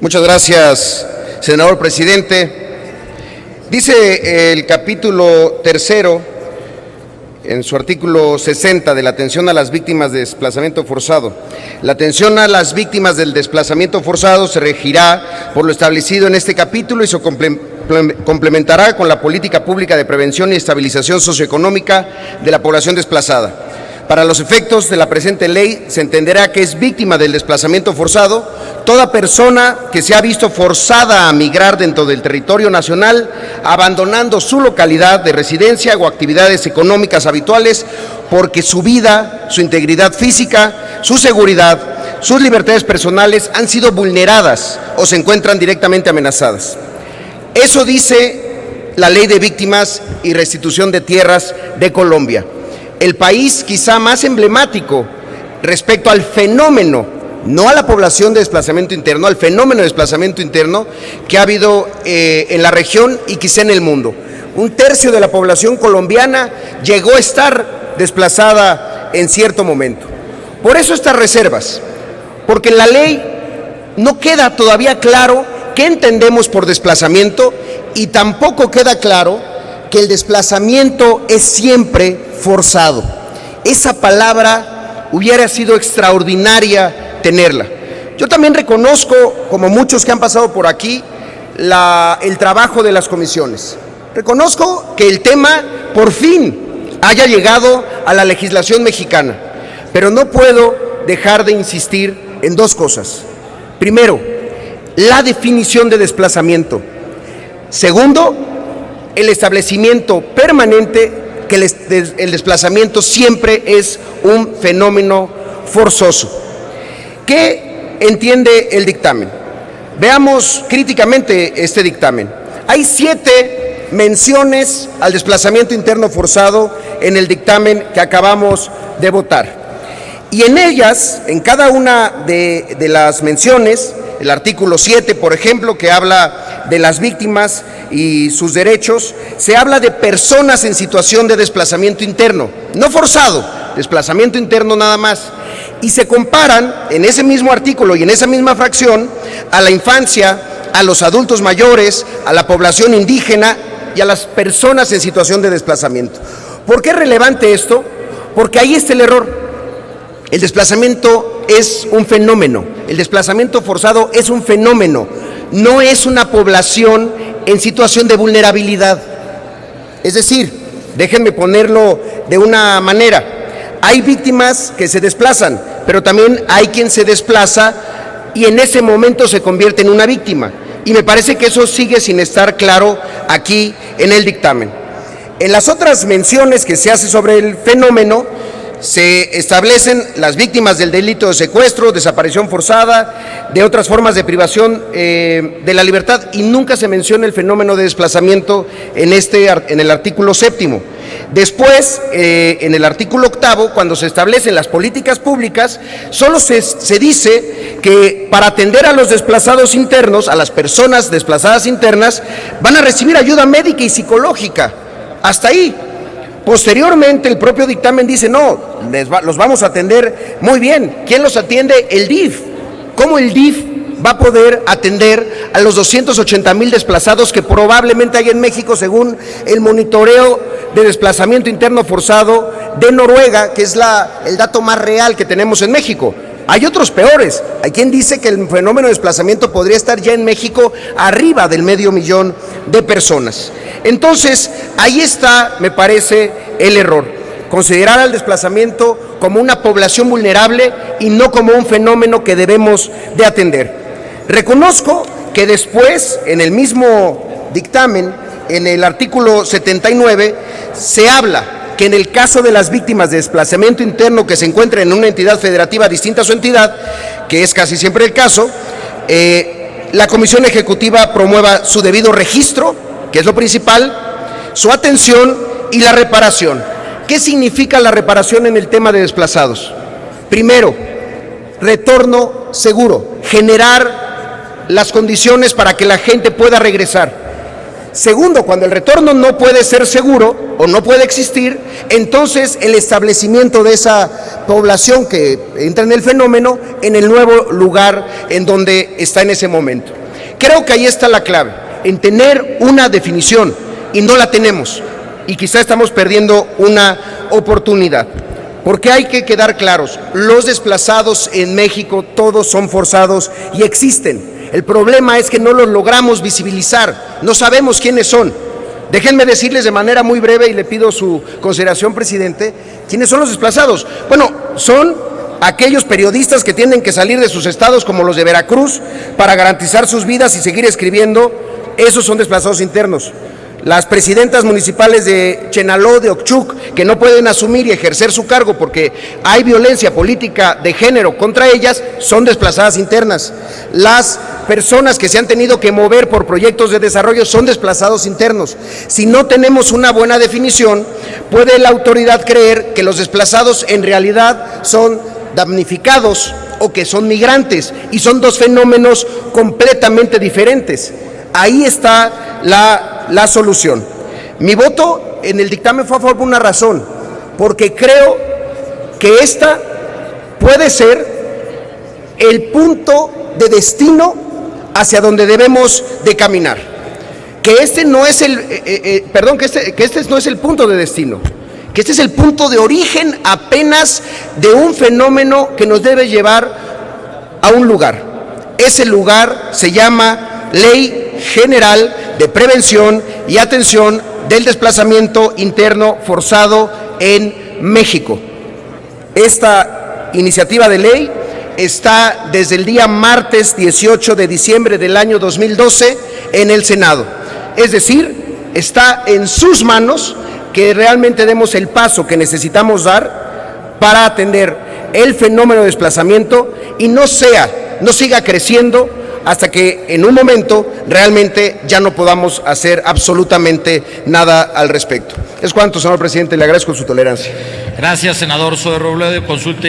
Muchas gracias, senador presidente. Dice el capítulo 3, en su artículo 60, de la atención a las víctimas de desplazamiento forzado. La atención a las víctimas del desplazamiento forzado se regirá por lo establecido en este capítulo y se complementará con la política pública de prevención y estabilización socioeconómica de la población desplazada. Para los efectos de la presente ley, se entenderá que es víctima del desplazamiento forzado toda persona que se ha visto forzada a migrar dentro del territorio nacional, abandonando su localidad de residencia o actividades económicas habituales, porque su vida, su integridad física, su seguridad, sus libertades personales han sido vulneradas o se encuentran directamente amenazadas. Eso dice la Ley de Víctimas y Restitución de Tierras de Colombia. El país quizá más emblemático respecto al fenómeno, no a la población de desplazamiento interno, al fenómeno de desplazamiento interno que ha habido en la región y quizá en el mundo. 1/3 de la población colombiana llegó a estar desplazada en cierto momento. Por eso estas reservas, porque en la ley no queda todavía claro qué entendemos por desplazamiento y tampoco queda claro que el desplazamiento es siempre forzado. Esa palabra hubiera sido extraordinaria tenerla. Yo también reconozco, como muchos que han pasado por aquí, el trabajo de las comisiones. Reconozco que el tema por fin haya llegado a la legislación mexicana, pero no puedo dejar de insistir en dos cosas. Primero, la definición de desplazamiento. Segundo, el establecimiento permanente que el desplazamiento siempre es un fenómeno forzoso. ¿Qué entiende el dictamen? Veamos críticamente este dictamen. Hay 7 menciones al desplazamiento interno forzado en el dictamen que acabamos de votar. Y en ellas, en cada una de las menciones, el artículo 7, por ejemplo, que habla de las víctimas y sus derechos, se habla de personas en situación de desplazamiento interno, no forzado, desplazamiento interno nada más. Y se comparan en ese mismo artículo y en esa misma fracción a la infancia, a los adultos mayores, a la población indígena y a las personas en situación de desplazamiento. ¿Por qué es relevante esto? Porque ahí está el error. El desplazamiento es un fenómeno, el desplazamiento forzado es un fenómeno, no es una población en situación de vulnerabilidad. Es decir, déjenme ponerlo de una manera, hay víctimas que se desplazan, pero también hay quien se desplaza y en ese momento se convierte en una víctima. Y me parece que eso sigue sin estar claro aquí en el dictamen. En las otras menciones que se hace sobre el fenómeno, se establecen las víctimas del delito de secuestro, desaparición forzada, de otras formas de privación de la libertad, y nunca se menciona el fenómeno de desplazamiento en el artículo 7. Después, en el artículo 8, cuando se establecen las políticas públicas, solo se dice que para atender a los desplazados internos, a las personas desplazadas internas, van a recibir ayuda médica y psicológica. Hasta ahí. Posteriormente, el propio dictamen dice, no, los vamos a atender muy bien. ¿Quién los atiende? El DIF. ¿Cómo el DIF va a poder atender a los 280,000 desplazados que probablemente hay en México, según el monitoreo de desplazamiento interno forzado de Noruega, que es el dato más real que tenemos en México? Hay otros peores. Hay quien dice que el fenómeno de desplazamiento podría estar ya en México arriba del 500,000 de personas. Entonces, ahí está, me parece, el error. Considerar al desplazamiento como una población vulnerable y no como un fenómeno que debemos de atender. Reconozco que después, en el mismo dictamen, en el artículo 79, se habla que en el caso de las víctimas de desplazamiento interno que se encuentren en una entidad federativa distinta a su entidad, que es casi siempre el caso, la Comisión Ejecutiva promueva su debido registro, que es lo principal, su atención y la reparación. ¿Qué significa la reparación en el tema de desplazados? Primero, retorno seguro, generar las condiciones para que la gente pueda regresar. Segundo, cuando el retorno no puede ser seguro o no puede existir, entonces el establecimiento de esa población que entra en el fenómeno en el nuevo lugar en donde está en ese momento. Creo que ahí está la clave, en tener una definición, y no la tenemos, y quizá estamos perdiendo una oportunidad. Porque hay que quedar claros, los desplazados en México todos son forzados y existen. El problema es que no los logramos visibilizar, no sabemos quiénes son. Déjenme decirles de manera muy breve, y le pido su consideración, presidente, ¿quiénes son los desplazados? Bueno, son aquellos periodistas que tienen que salir de sus estados, como los de Veracruz, para garantizar sus vidas y seguir escribiendo. Esos son desplazados internos. Las presidentas municipales de Chenaló, de Ochuc, que no pueden asumir y ejercer su cargo porque hay violencia política de género contra ellas, son desplazadas internas. Las personas que se han tenido que mover por proyectos de desarrollo son desplazados internos. Si no tenemos una buena definición, puede la autoridad creer que los desplazados en realidad son damnificados o que son migrantes, y son dos fenómenos completamente diferentes. Ahí está la solución. Mi voto en el dictamen fue a favor por una razón, porque creo que esta puede ser el punto de destino hacia donde debemos de caminar. Que este no es que este no es el punto de destino, que este es el punto de origen apenas de un fenómeno que nos debe llevar a un lugar. Ese lugar se llama Ley General de Prevención y Atención del Desplazamiento Interno Forzado en México. Esta iniciativa de ley está desde el día martes 18 de diciembre del año 2012 en el Senado. Es decir, está en sus manos que realmente demos el paso que necesitamos dar para atender el fenómeno de desplazamiento y no siga creciendo hasta que en un momento realmente ya no podamos hacer absolutamente nada al respecto. Es cuanto, señor presidente, le agradezco su tolerancia. Gracias, senador Zoe Robledo. Consulte.